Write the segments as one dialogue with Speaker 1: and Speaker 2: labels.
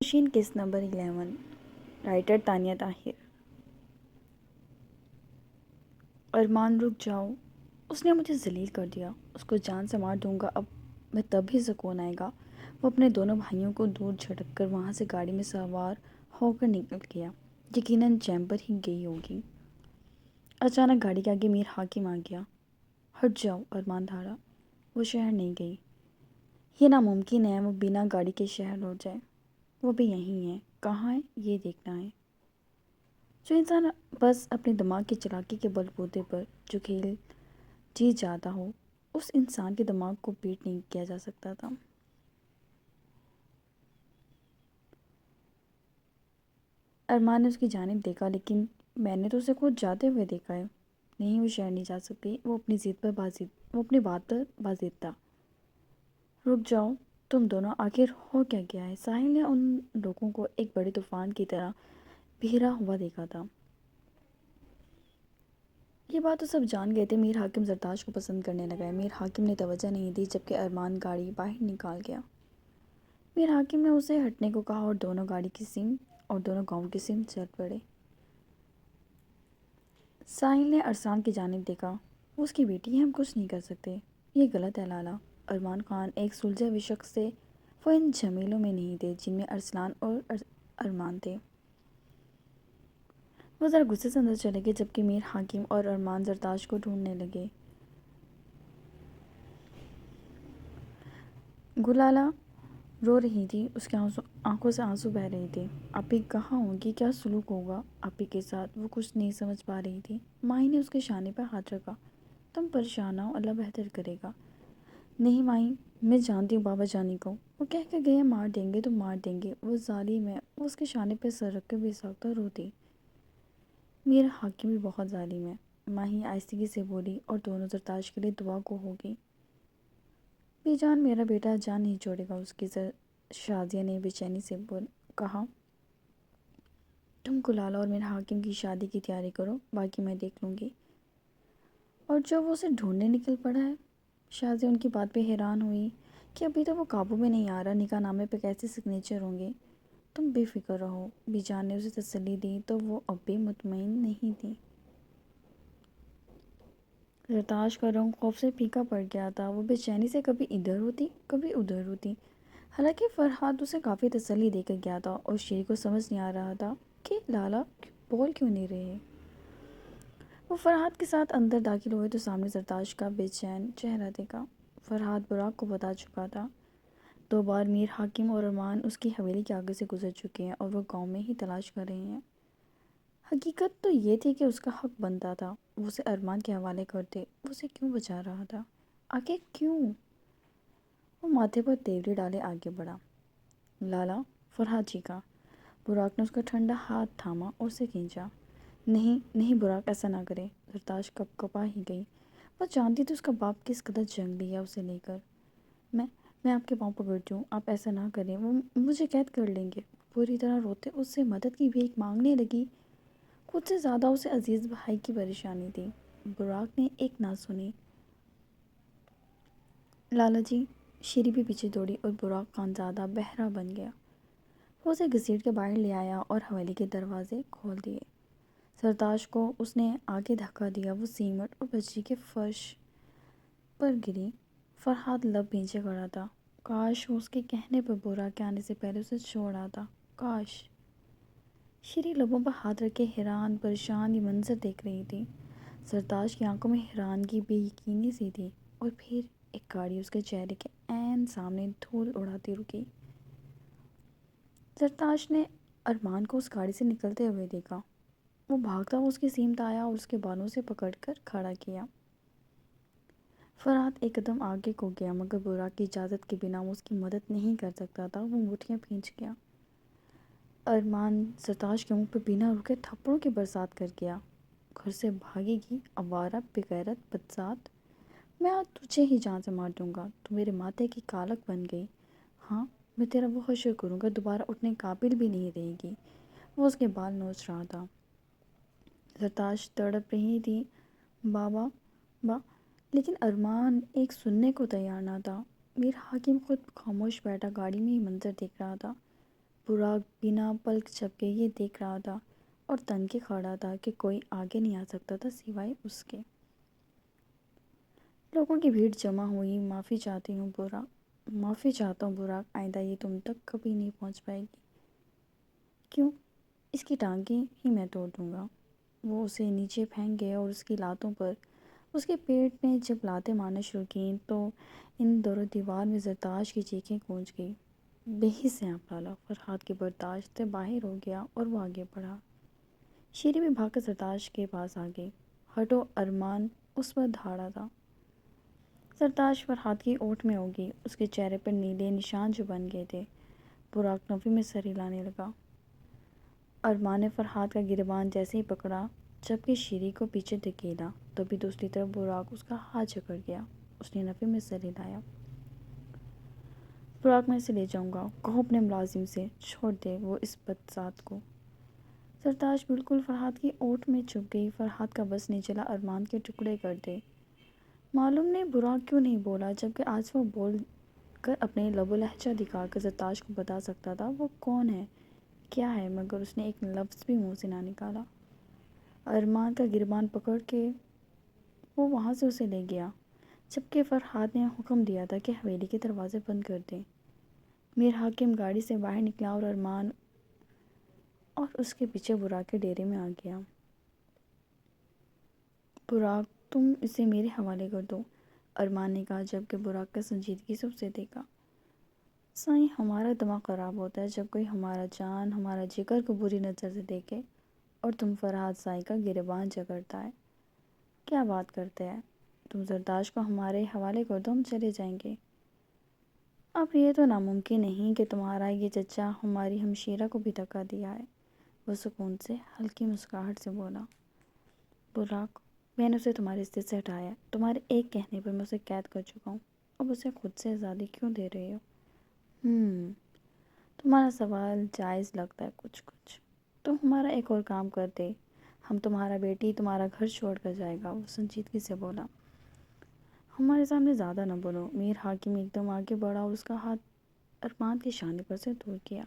Speaker 1: Machine case number 11 writer Tania Tahir. Arman رک جاؤ، اس نے مجھے ذلیل کر دیا، اس کو جان سے مار دوں گا، اب میں تب بھی سکون آئے گا۔ وہ اپنے دونوں بھائیوں کو دور جھٹک کر وہاں سے گاڑی میں سوار ہو کر نکل گیا، یقیناً چیمبر ہی گئی ہوگی۔ اچانک گاڑی کے آگے میر حاکم آ گیا۔ ہٹ جاؤ، ارمان دھاڑا، وہ شہر نہیں گئی، یہ ناممکن ہے وہ بنا گاڑی کے شہر لوٹ جائے، وہ بھی یہیں ہے، کہاں ہے یہ دیکھنا ہے۔ جو انسان بس اپنے دماغ کی چالاکی کے بل بوتے پر جو کھیل جیت جاتا ہو، اس انسان کے دماغ کو بیٹ نہیں کیا جا سکتا تھا۔ ارمان نے اس کی جانب دیکھا، لیکن میں نے تو اسے خود جاتے ہوئے دیکھا ہے۔ نہیں، وہ شہر نہیں جا سکتی، وہ اپنی بات پر باضد تھا۔ رک جاؤ تم دونوں، آخر ہو کیا گیا ہے؟ ساحل نے ان لوگوں کو ایک بڑے طوفان کی طرح بہرا ہوا دیکھا تھا۔ یہ بات تو سب جان گئے تھے، میر حاکم زرتاش کو پسند کرنے لگا ہے۔ میر حاکم نے توجہ نہیں دی جبکہ ارمان گاڑی باہر نکال گیا۔ میر حاکم نے اسے ہٹنے کو کہا اور دونوں گاڑی کی سمت اور دونوں گاؤں کی سمت چل پڑے۔ ساحل نے ارسلان کی جانب دیکھا۔ وہ اس کی بیٹی ہے، ہم کچھ نہیں کر سکتے۔ یہ غلط ہے لالا۔ ارمان خان ایک سلجھے ہوئے شخص سے، وہ ان جھمیلوں میں نہیں تھے جن میں ارسلان اور ارمان تھے۔ وہ ذرا غصے سے اندر چلے گئے جبکہ میر حاکم اور ارمان زرتاش کو ڈھونڈنے لگے۔ گلالا رو رہی تھی، اس کے آنکھوں سے آنسو بہہ رہے تھے۔ آپی کہاں ہوگی، کیا سلوک ہوگا آپی کے ساتھ، وہ کچھ نہیں سمجھ پا رہی تھی۔ ماہی نے اس کے شانے پر ہاتھ رکھا۔ تم پریشان نہ ہو، اللہ بہتر کرے گا۔ نہیں ماہی، میں جانتی ہوں بابا جانی کو، وہ کہہ کے گئے مار دیں گے تو مار دیں گے، وہ ظالم ہے۔ وہ اس کے شانے پہ سر رکھ کر بے ساختہ روتی۔ میر حاکم بھی بہت ظالم ہے، ماہی آہستگی سے بولی، اور دونوں زرتاش کے لیے دعا گو ہو گئی۔ بی جان، میرا بیٹا جان نہیں چھوڑے گا اس کی، شازیہ نے بے چینی سے کہا۔ تم گلالا اور میر حاکم کی شادی کی تیاری کرو، باقی میں دیکھ لوں گی۔ اور جو وہ اسے ڈھونڈنے نکل پڑا ہے؟ شازیہ ان کی بات پہ حیران ہوئی کہ ابھی تو وہ قابو میں نہیں آ رہا، نکاح نامے پہ کیسے سگنیچر ہوں گے۔ تم بے فکر رہو، بی جان نے اسے تسلی دی، تو وہ اب بھی مطمئن نہیں تھی۔ زرتاش کا رنگ خوف سے پھیکا پڑ گیا تھا، وہ بے چینی سے کبھی ادھر ہوتی کبھی ادھر ہوتی۔ حالانکہ فرحاد اسے کافی تسلی دے کر گیا تھا اور شیری کو سمجھ نہیں آ رہا تھا کہ لالا بول کیوں نہیں رہے۔ وہ فرحاد کے ساتھ اندر داخل ہوئے تو سامنے زرتاش کا بے چین چہرہ دیکھا۔ فرحاد براق کو بتا چکا تھا، 2 بار میر حاکم اور ارمان اس کی حویلی کے آگے سے گزر چکے ہیں اور وہ گاؤں میں ہی تلاش کر رہے ہیں۔ حقیقت تو یہ تھی کہ اس کا حق بنتا تھا وہ اسے ارمان کے حوالے کرتے۔ وہ اسے کیوں بچا رہا تھا؟ آگے کیوں؟ وہ ماتھے پر تیوری ڈالے آگے بڑھا۔ لالا، فرحاد جی کا۔ براق نے اس کا ٹھنڈا ہاتھ تھاما اور اسے کھینچا۔ نہیں نہیں براق، ایسا نہ کرے۔ زرتاش کپ کپا ہی گئی، وہ جانتی تھی اس کا باپ کس قدر جنگلی ہے اسے لے کر۔ میں آپ کے پاؤں پکڑتی ہوں، آپ ایسا نہ کریں، وہ مجھے قید کر لیں گے۔ پوری طرح روتے اس سے مدد کی بھیک مانگنے لگی۔ خود سے زیادہ اسے عزیز بھائی کی پریشانی تھی۔ براق نے ایک نہ سنی۔ لالا جی، شیری بھی پیچھے دوڑی اور براق خانزادہ بہرا بن گیا۔ وہ اسے گھسیٹ کے باہر لے آیا اور حویلی کے دروازے کھول دیے۔ زرتاش کو اس نے آگے دھکا دیا، وہ سیمنٹ اور بجری کے فرش پر گری۔ فرحاد لب بھینچے کھڑا تھا۔ کاش وہ اس کے کہنے پر براق کے آنے سے پہلے اسے چھوڑ آتا، کاش۔ شیری لبوں پر ہاتھ رکھے حیران پریشان یہ منظر دیکھ رہی تھی۔ زرتاش کی آنکھوں میں حیرانگی بے یقینی سی تھی، اور پھر ایک گاڑی اس کے چہرے کے عین سامنے دھول اڑاتی رکی۔ زرتاش نے ارمان کو اس گاڑی سے نکلتے ہوئے دیکھا۔ وہ بھاگتا ہوا اس کی سمت آیا اور اس کے بالوں سے پکڑ کر کھڑا کیا۔ فرحاد ایک قدم آگے کو گیا، مگر براق کی اجازت کے بنا وہ اس کی مدد نہیں کر سکتا تھا۔ وہ مٹھیاں بھینچ گیا۔ ارمان زرتاش کے منہ پہ بنا رکے تھپڑوں کی برسات کر گیا۔ گھر سے بھاگے گی، آوارہ، بےغیرت، بدذات، میں آج تجھے ہی جان سے مار دوں گا، تو میرے ماتھے کی کالک بن گئی، ہاں میں تیرا وہ حشر کروں گا، دوبارہ اٹھنے قابل بھی نہیں رہے گی۔ وہ اس کے بال نوچ رہا تھا۔ زرتاش تڑپ رہی تھی، بابا لیکن ارمان ایک سننے کو تیار نہ تھا۔ میر حاکم خود خاموش بیٹھا گاڑی میں ہی منظر دیکھ رہا تھا۔ براق بنا پلک جھپکے یہ دیکھ رہا تھا اور تن کے کھڑا تھا کہ کوئی آگے نہیں آ سکتا تھا سوائے اس کے۔ لوگوں کی بھیڑ جمع ہوئی۔ معافی چاہتی ہوں براق، معافی چاہتا ہوں براق، آئندہ یہ تم تک کبھی نہیں پہنچ پائے گی۔ کیوں؟ اس کی ٹانگیں ہی میں توڑ دوں گا۔ وہ اسے نیچے پھینک گیا اور اس کی لاتوں پر اس کے پیٹ میں جب لاتیں مارنا شروع کیں تو ان در و دیوار میں زرتاش کی چیخیں گونج گئی۔ بے حس ہیں آپ لالا۔ فرحات کے برداشت سے باہر ہو گیا اور وہ آگے بڑھا۔ شیری بھی بھاگ کر زرتاش کے پاس آ گئی۔ ہٹو، ارمان اس پر دھاڑا تھا۔ زرتاش فرحات کی اوٹ میں ہو گئی۔ اس کے چہرے پر نیلے نشان جو بن گئے تھے۔ براق نفی میں سر ہلانے لگا۔ ارمان نے فرحات کا گریبان جیسے ہی پکڑا جبکہ شیری کو پیچھے دھکیلا، تبھی دوسری طرف براق اس کا ہاتھ جکڑ گیا۔ اس نے نفی میں سر ہلایا۔ براق، میں اسے لے جاؤں گا، کہو اپنے ملازم سے، چھوڑ دے وہ اس بدذات کو۔ زرتاش بالکل فرحات کی اوٹ میں چھپ گئی۔ فرحات کا بس نہیں چلا ارمان کے ٹکڑے کر دے۔ معلوم نہیں براق کیوں نہیں بولا، جبکہ آج وہ بول کر اپنے لب و لہجہ دکھا کر زرتاش کو بتا سکتا تھا وہ کون ہے، کیا ہے، مگر اس نے ایک لفظ بھی منہ سے نہ نکالا۔ ارمان کا گریبان پکڑ کے وہ وہاں سے اسے لے گیا، جبکہ فرحات نے حکم دیا تھا کہ حویلی کے دروازے بند کر دیں۔ میر حاکم گاڑی سے باہر نکلا اور ارمان اور اس کے پیچھے براق کے ڈیرے میں آ گیا۔ براق، تم اسے میرے حوالے کر دو، ارمان نے کہا جبکہ براق کا سنجیدگی سے اسے دیکھا۔ سائیں، ہمارا دماغ خراب ہوتا ہے جب کوئی ہمارا جان، ہمارا جگر کو بری نظر سے دیکھے، اور تم فرحات سائیں کا گریبان جکڑتا ہے۔ کیا بات کرتے ہیں؟ تم زرتاش کو ہمارے حوالے کر دو، ہم چلے جائیں گے۔ اب یہ تو ناممکن نہیں کہ تمہارا یہ چچا ہماری ہمشیرہ کو بھی دھکا دیا ہے، وہ سکون سے ہلکی مسکراہٹ سے بولا۔ براق، میں نے اسے تمہارے رشتے سے ہٹایا ہے، تمہارے ایک کہنے پر میں اسے قید کر چکا ہوں، اب اسے خود سے آزادی کیوں دے رہے ہو؟ تمہارا سوال جائز لگتا ہے کچھ کچھ۔ تم ہمارا ایک اور کام کر دے، ہم تمہارا بیٹی تمہارا گھر چھوڑ کر جائے گا، وہ سنجیدگی سے بولا۔ ہمارے سامنے زیادہ نہ بولو۔ میر حاکم ایک دم آگے بڑھا اور اس کا ہاتھ ارمان کے شانے پر سے دور کیا۔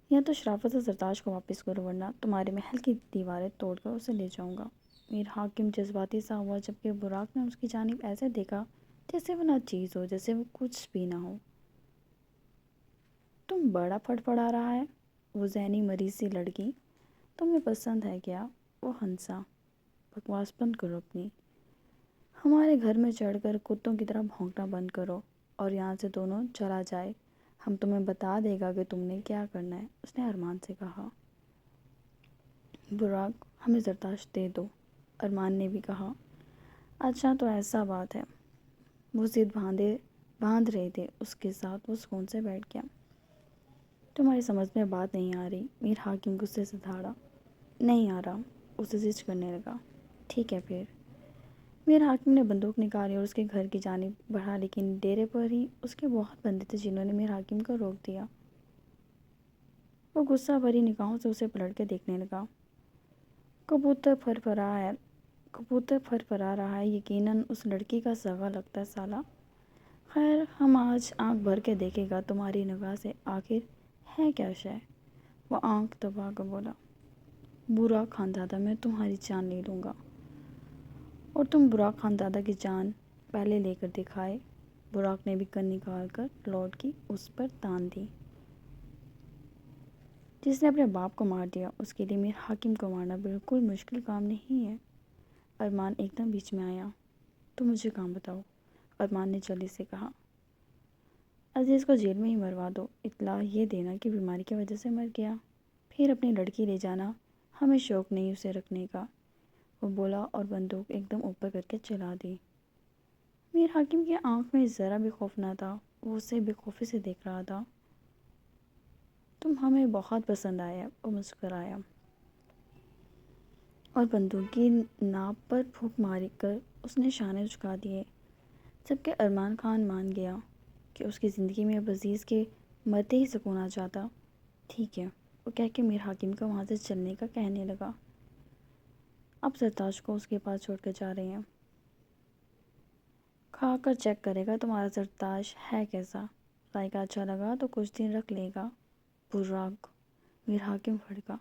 Speaker 1: یا تو شرافت سے زرتاش کو واپس کرو ورنہ تمہارے محل کی دیواریں توڑ کر اسے لے جاؤں گا۔ میر حاکم جذباتی سا ہوا جبکہ براق نے اس کی جانب ایسے دیکھا جیسے وہ ناچیز ہو، جیسے وہ کچھ بھی نہ ہو۔ تم بڑا پھڑپڑا رہا ہے، وہ ذہنی مریض سی لڑکی، تمہیں پسند ہے کیا؟ وہ ہنسا۔ بکواس بند کرو اپنی، ہمارے گھر میں چڑھ کر کتوں کی طرح بھونکنا بند کرو اور یہاں سے دونوں چلا جائے، ہم تمہیں بتا دے گا کہ تم نے کیا کرنا ہے، اس نے ارمان سے کہا۔ براق، ہمیں زرتاش دے دو، ارمان نے بھی کہا۔ اچھا تو ایسا بات ہے۔ وہ ضد باندھ رہے تھے اس کے ساتھ، وہ سکون سے بیٹھ گیا۔ تمہاری سمجھ میں بات نہیں آ رہی، میر حاکم غصے سے دھاڑا۔ نہیں آ رہا، اسے زجر کرنے لگا۔ ٹھیک ہے پھر۔ میر حاکم نے بندوق نکالی اور اس کے گھر کی جانب بڑھا، لیکن ڈیرے پر ہی اس کے بہت بندے تھے جنہوں نے میر حاکم کو روک دیا۔ وہ غصہ بھری نگاہوں سے اسے پلٹ کے دیکھنے لگا۔ کبوتر پھر پھرا رہا ہے، یقیناً اس لڑکی کا سگا لگتا ہے سالہ۔ خیر، ہم آج آنکھ بھر کے دیکھے گا تمہاری نگاہ سے آخر ہے کیا شے، وہ آنکھ دبا کر بولا۔ براق خاندادہ، میں تمہاری جان لے لوں گا، اور تم براق خاندادہ کی جان پہلے لے کر دکھائے۔ براق نے بھی کن نکال کر لوٹ کی اس پر تان دی۔ جس نے اپنے باپ کو مار دیا اس کے لیے میر حاکم کو مارنا بالکل مشکل کام نہیں ہے۔ ارمان ایک دم بیچ میں آیا۔ تم مجھے کام بتاؤ، ارمان نے جلدی سے کہا۔ عزیز کو جیل میں ہی مروا دو، اطلاع یہ دینا کہ بیماری کی وجہ سے مر گیا، پھر اپنی لڑکی لے جانا، ہمیں شوق نہیں اسے رکھنے کا، وہ بولا اور بندوق ایک دم اوپر کر کے چلا دی۔ میر حاکم کی آنکھ میں ذرا بھی خوف نہ تھا، وہ اسے بے خوفی سے دیکھ رہا تھا۔ تم ہمیں بہت پسند آیا، وہ مسکرایا اور بندوق کی ناب پر پھونک مار کر اس نے شانے جھکا دیے، جبکہ ارمان خان مان گیا کہ اس کی زندگی میں اب عزیز کے مرتے ہی سکون آ جاتا۔ ٹھیک ہے، وہ کہہ کے میر حاکم کا وہاں سے چلنے کا کہنے لگا۔ اب زرتاش کو اس کے پاس چھوڑ کر جا رہے ہیں، کھا کر چیک کرے گا تمہارا زرتاش ہے کیسا، ذائقہ اچھا لگا تو کچھ دن رکھ لے گا، براق! میر حاکم بھڑکا،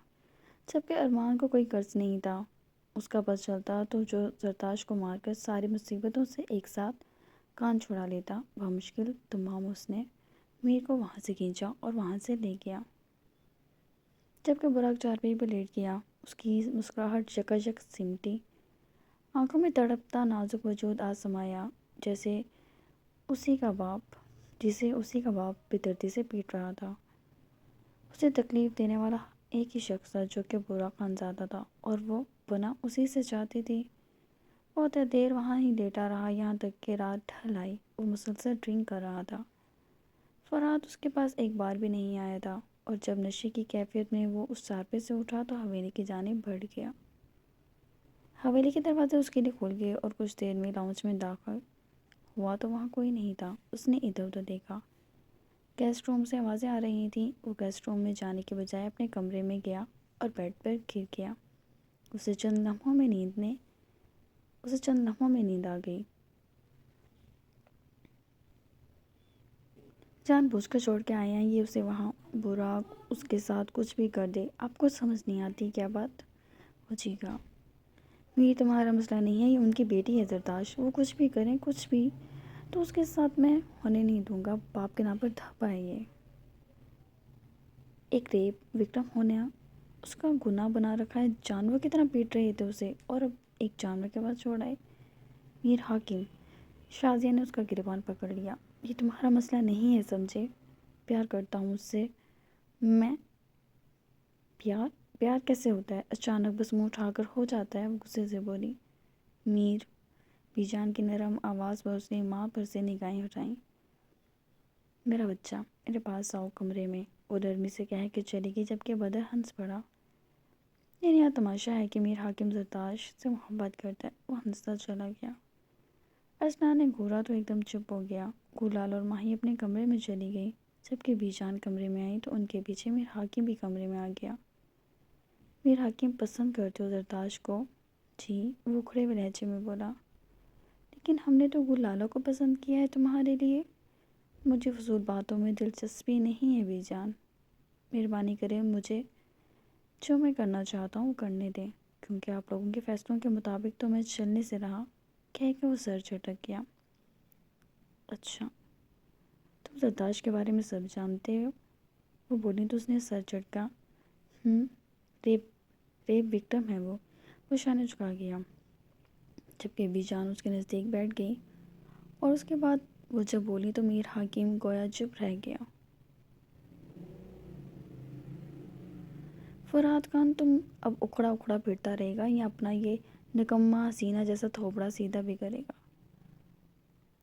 Speaker 1: جبکہ ارمان کو کوئی قرض نہیں تھا۔ اس کا بس چلتا تو جو زرتاش کو مار کر ساری مصیبتوں سے ایک ساتھ کان چھڑا لیتا، وہ مشکل تمام اس نے میر کو وہاں سے کھینچا اور وہاں سے لے گیا۔ جبکہ براق چارپائی پر لیٹ گیا، اس کی مسکراہٹ یکایک سمٹی، آنکھوں میں تڑپتا نازک وجود آ سمایا، جسے اسی کا باپ بے سے پیٹ رہا تھا۔ اسے تکلیف دینے والا ایک ہی شخص تھا جو کہ براق خانزادہ تھا، اور وہ پناہ اسی سے چاہتی تھی۔ بہت دیر وہاں ہی لیٹا رہا، یہاں تک کہ رات ڈھل آئی۔ وہ مسلسل ڈرنک کر رہا تھا۔ فرحاد اس کے پاس ایک بار بھی نہیں آیا تھا، اور جب نشے کی کیفیت میں وہ اس چارپائی سے اٹھا تو حویلی کی جانب بڑھ گیا۔ حویلی کے دروازے اس کے لیے کھل گئے اور کچھ دیر میں لاؤنج میں داخل ہوا تو وہاں کوئی نہیں تھا۔ اس نے ادھر ادھر دیکھا، گیسٹ روم سے آوازیں آ رہی تھیں۔ وہ گیسٹ روم میں جانے کے بجائے اپنے کمرے میں گیا اور بیڈ پر گر گیا۔ اسے چند لمحوں میں نیند آ گئی۔ جان بوجھ کر چھوڑ کے آئے ہیں یہ اسے وہاں۔ براق اس کے ساتھ کچھ بھی کر دے، آپ کو سمجھ نہیں آتی کیا بات؟ وہ چیخا۔ میر تمہارا مسئلہ نہیں ہے، یہ ان کی بیٹی ہے زرتاش، وہ کچھ بھی کریں، کچھ بھی تو اس کے ساتھ میں ہونے نہیں دوں گا۔ باپ کے نام پر دھبا ہے یہ۔ ایک ریپ وکٹم ہونا اس کا گناہ بنا رکھا ہے۔ جانور کی طرح پیٹ رہے تھے اسے، اور اب ایک جانور کے پاس چھوڑ آئے۔ میر حاکم! شازیہ نے اس کا گریبان پکڑ لیا۔ یہ تمہارا مسئلہ نہیں ہے، سمجھے؟ پیار کرتا ہوں اس سے میں۔ پیار کیسے ہوتا ہے؟ اچانک بس منہ اٹھا کر ہو جاتا ہے، وہ غصے سے بولی۔ میر! بی جان کی نرم آواز پر اس نے ماں پر سے نگاہیں ہٹائیں۔ میرا بچہ، میرے پاس آؤ کمرے میں، وہ نرمی سے کہہ کے چلی گئی، جبکہ بدر ہنس پڑا۔ یہ نیا تماشا ہے کہ میر حاکم زرتاش سے محبت کرتا ہے۔ وہ ہنستا چلا گیا۔ اسنا نے گھورا تو ایک دم چپ ہو گیا۔ گلال اور ماہی اپنے کمرے میں چلی گئی، جبکہ بی جان کمرے میں آئی تو ان کے پیچھے میر حاکم بھی کمرے میں آ گیا۔ میر حاکم پسند کرتے ہو زرتاش کو؟ جی، وہ اکھڑے ہوئے لہجے میں بولا۔ لیکن ہم نے تو گلالوں کو پسند کیا ہے تمہارے لیے۔ مجھے فضول باتوں میں دلچسپی نہیں ہے بی جان۔ مہربانی کریں، مجھے جو میں کرنا چاہتا ہوں وہ کرنے دیں، کیونکہ آپ لوگوں کے فیصلوں کے مطابق تو میں چلنے سے رہا، کہہ کے وہ سر جھٹک گیا۔ اچھا، تم زرتاش کے بارے میں سب جانتے ہو؟ وہ بولی تو اس نے سر جھٹکا۔ ریپ وکٹم ہے وہ شانے جھکا گیا، جبکہ بی جان اس کے نزدیک بیٹھ گئی، اور اس کے بعد وہ جب بولی تو میر حاکم گویا چپ رہ گیا۔ فرحاد خان، تم اب اکھڑا اکھڑا پھرتا رہے گا یا اپنا یہ نکما حسینہ جیسا تھوبڑا سیدھا بھی کرے گا؟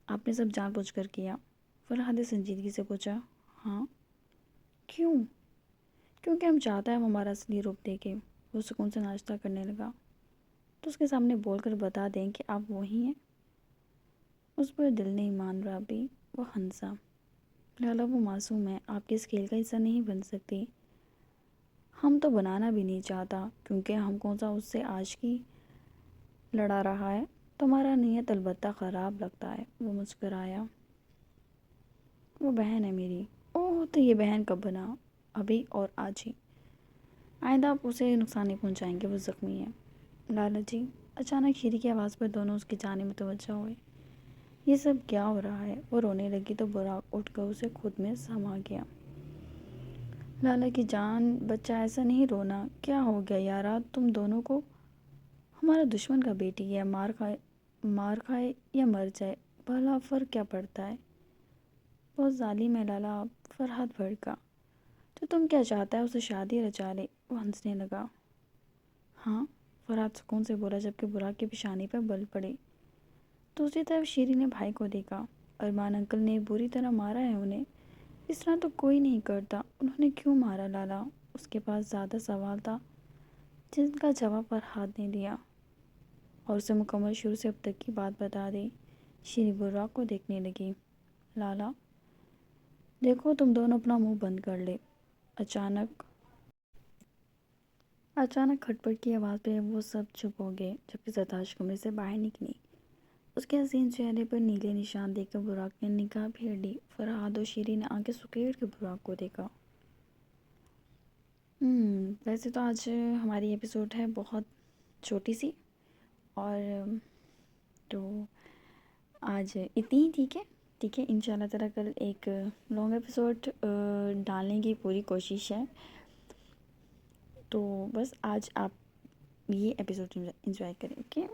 Speaker 1: آپ نے سب جان بوجھ کر کیا؟ فرحاد نے سنجیدگی سے پوچھا۔ ہاں۔ کیوں؟ کیونکہ ہم چاہتا ہے وہ ہمارا اصلی روپ دیکھے۔ وہ سکون سے ناشتہ کرنے لگا۔ تو اس کے سامنے بول کر بتا دیں کہ آپ وہی ہیں؟ اس پر دل نہیں مان رہا بھی، وہ ہنسا۔ لالا، وہ معصوم ہے، آپ کے اس کھیل کا حصہ نہیں بن سکتی۔ ہم تو بنانا بھی نہیں چاہتا، کیونکہ ہم کون سا اس سے آج کی لڑا رہا ہے، تمہارا نیت البتہ خراب لگتا ہے۔ وہ مسکرایا۔ وہ بہن ہے میری۔ اوہ، تو یہ بہن کب بنا؟ ابھی اور آج ہی۔ آئندہ آپ اسے نقصان نہیں پہنچائیں گے، وہ زخمی ہے۔ لالا جی! اچانک شیری کی آواز پر دونوں اس کی جانب متوجہ ہوئے۔ یہ سب کیا ہو رہا ہے؟ وہ رونے لگی تو براق اٹھ کر اسے خود میں سما گیا۔ لالا کی جان، بچہ ایسا نہیں رونا۔ کیا ہو گیا یارا تم دونوں کو؟ ہمارا دشمن کا بیٹی ہے، مار کھائے یا مر جائے، بھلا فرق کیا پڑتا ہے؟ بہت ظالم ہے لالا آپ، فرحاد بھڑکا۔ تو تم کیا چاہتا ہے، اسے شادی رچا لے؟ وہ ہنسنے لگا۔ ہاں، فرحاد سکون سے بولا، جبکہ براق کی پیشانی پر بل پڑے۔ دوسری طرف شیری نے بھائی کو دیکھا۔ ارمان انکل نے بری طرح مارا ہے انہیں۔ اس طرح تو کوئی نہیں کرتا۔ انہوں نے کیوں مارا لالا؟ اس کے پاس زیادہ سوال تھا، جن کا جواب فرحاد نے دیا، اور اسے مکمل شروع سے اب تک کی بات بتا دی۔ شیری براق کو دیکھنے لگی۔ لالا دیکھو، تم دونوں اپنا منہ بند کر لے۔ اچانک کھٹ پٹ کی آواز پہ وہ سب چپ ہو گئے، جبکہ زرتاش کمرے سے باہر نکلی۔ اس کے حسین چہرے پر نیلے نشان دیکھ کر براق نے نگاہ پھیر لی۔ فرحاد اور شیری نے آنکھیں سکیڑ کے براق کو دیکھا۔ ویسے تو آج ہماری ایپیسوڈ ہے بہت چھوٹی سی، اور تو آج اتنی ہی ٹھیک ہے. ٹھیک ہے، انشاءاللہ تعالیٰ کل ایک لانگ ایپیسوڈ ڈالنے کی پوری کوشش ہے. تو بس آج آپ یہ ایپیسوڈ انجوائے کریں. اوکے.